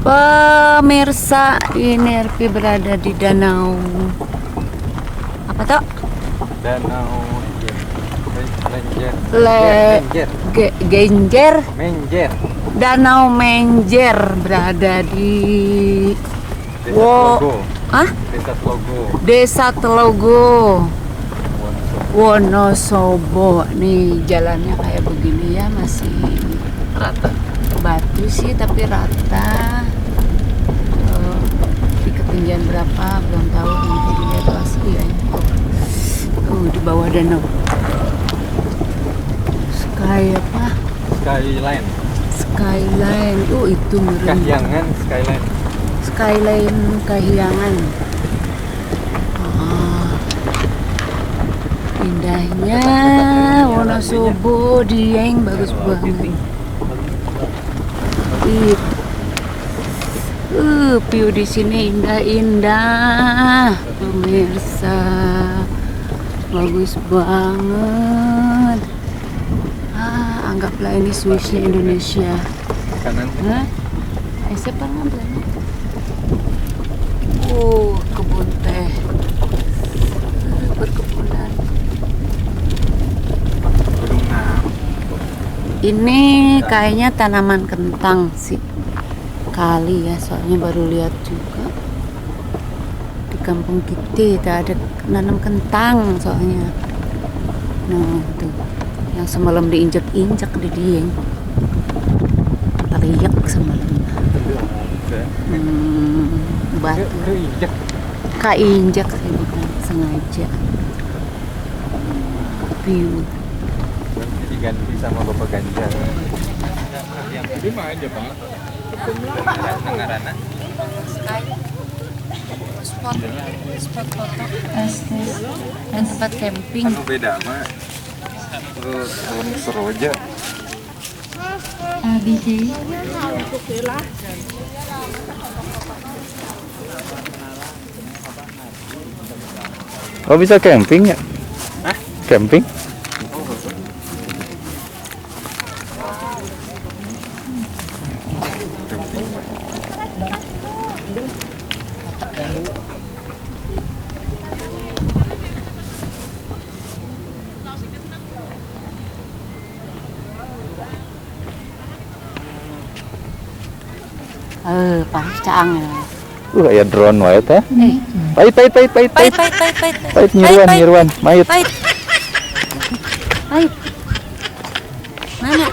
Pemirsa, ini RP berada di danau. Apa tuh? Danau Genjer. Menjer. Danau Menjer berada di Desa Telogo. Desa Telogo, Wonosobo. Nih jalannya kayak begini ya, masih Rata. batu sih tapi rata. Di ketinggian berapa belum tahu, nanti dilihat asli ya. Di bawah danau. Skyline. Skyline. Itu ngeri. Kahyangan Skyline. Skyline Kahyangan. Indahnya Wonosobo, Dieng, bagus banget. View di sini indah-indah, pemirsa. Bagus banget. Anggaplah ini Swissnya Indonesia. Kanan. Siapa ngambil? Kebun teh. Perkebunan. Ini kayaknya tanaman kentang sih. Kali ya, soalnya baru lihat juga. Di kampung kita ada nanam kentang soalnya. Nah, tuh. Yang semalam diinjak-injak di Dieng. Teriak semalam. Batu. Kainjak sih, bukan sengaja. View. Nanti diganti sama Bapak Ganjar. Jadi main aja Pak. Nengarana. Spot foto dan tempat camping. Anu beda mah. Tahun Seroja. DJ. Oh bisa camping ya? Camping? Pancang ya. Ya drone wae teh. Pait. Pait nyiruan, mait. Pait. Mana?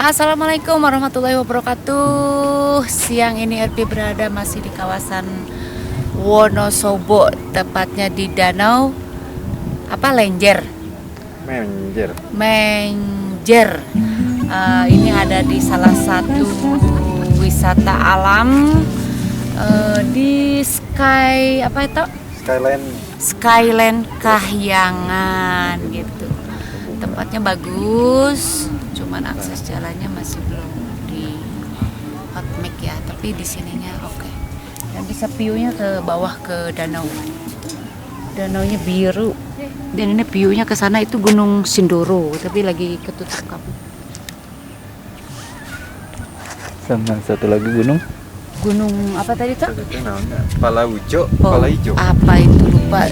Assalamualaikum warahmatullahi wabarakatuh. Siang ini RP berada masih di kawasan Wonosobo, tepatnya di danau Menjer. Ini ada di salah satu wisata alam di Skyline Kahyangan gitu. Tempatnya bagus, cuman akses jalannya masih belum di hotmap ya, tapi di sininya oke. Dan bisa view-nya ke bawah ke danau. Danaunya biru. Dan ini view-nya ke sana itu Gunung Sindoro, tapi lagi ketutup kabut. Sama satu lagi gunung. Gunung apa tadi tuh? Palaijo. Apa itu lupa.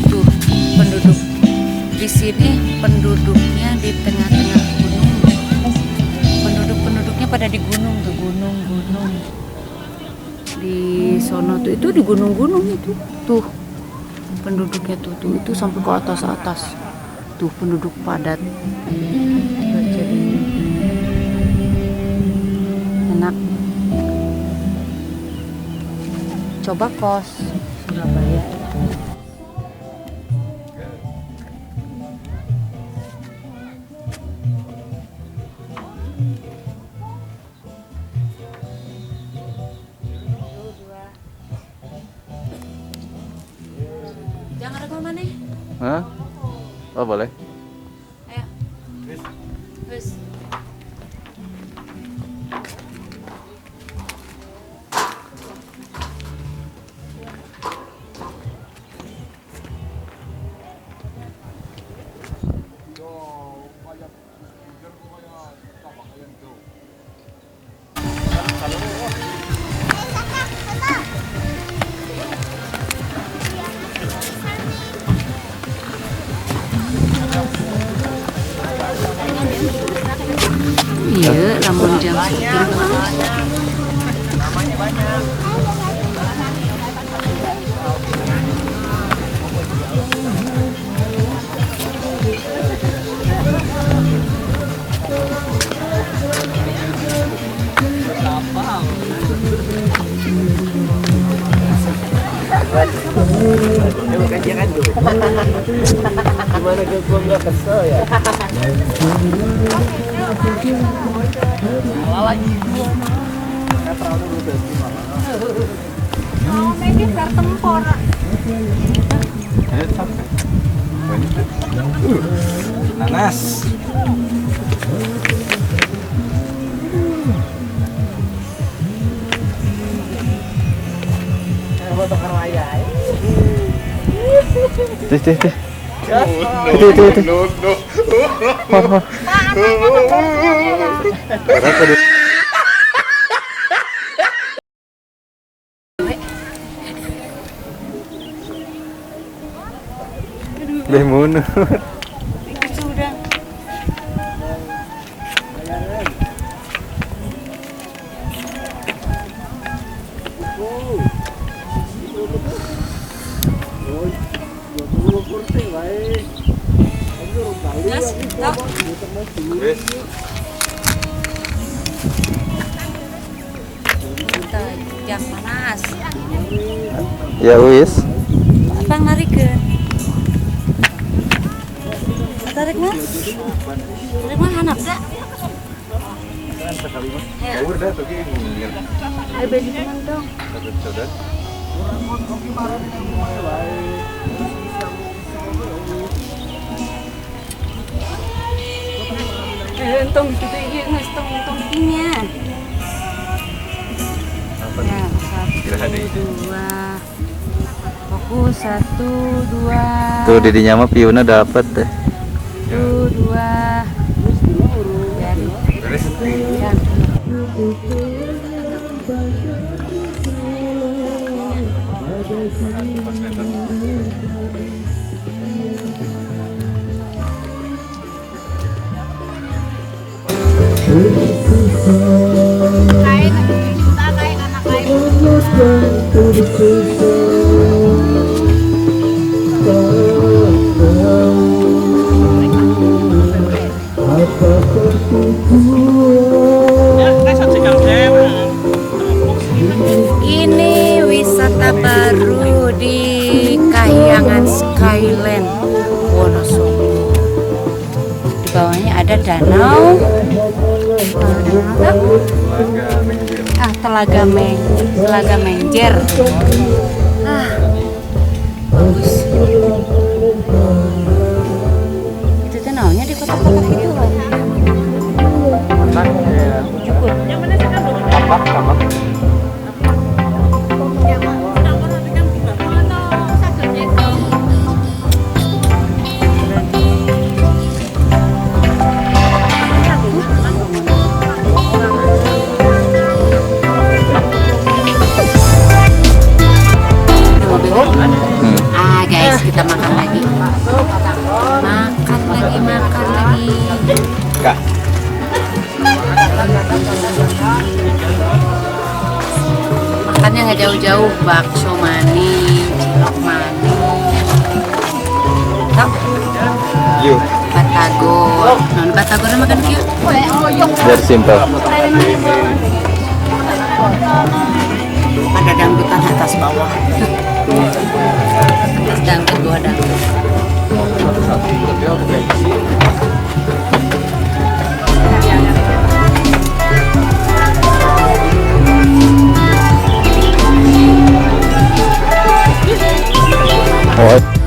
Tuh penduduk di sini, penduduknya di tengah-tengah gunung. Penduduknya pada di gunung tuh, gunung. Di sono tuh itu di gunung-gunung itu. Tuh. Penduduknya tuh itu sampai ke atas tuh penduduk padat. Jadi enak. Coba kos Surabaya. Jangan rekam mana? Hah? Oh boleh. Ayo. Wes. syuting tuh. Gimana gua nggak kesel ya? Oh, maybe tempor. Nanas. Tih, tih, tih. Bemun. Sudah. Mas, tok. Jam panas. Ya wis. Abang narikeun. Tarik mas. Tarik mah hanap dah. Ayo beli teman dong. Entong gitu iya nggak entong ininya. Ya, 1, 2. Fokus 1, 2. Tuh didinya mah piuna dapat deh. 1, 2. Ya. Kain, kita kain anak kain. Ini wisata baru di Kahyangan Skyland Wonosobo. Di bawahnya ada danau. Telaga Menjer. Bagus. Itu tuh namanya di kota-kota gitu loh. Cukup. Guys, kita makan lagi. Makan lagi. Makannya nggak jauh-jauh, bakso manis, cilok manis, tok, batagor. Non batagor makan kieu. Biar simple. Ada dangdutan atas bawah. Atas dangdut, bawah dangdut. Oh.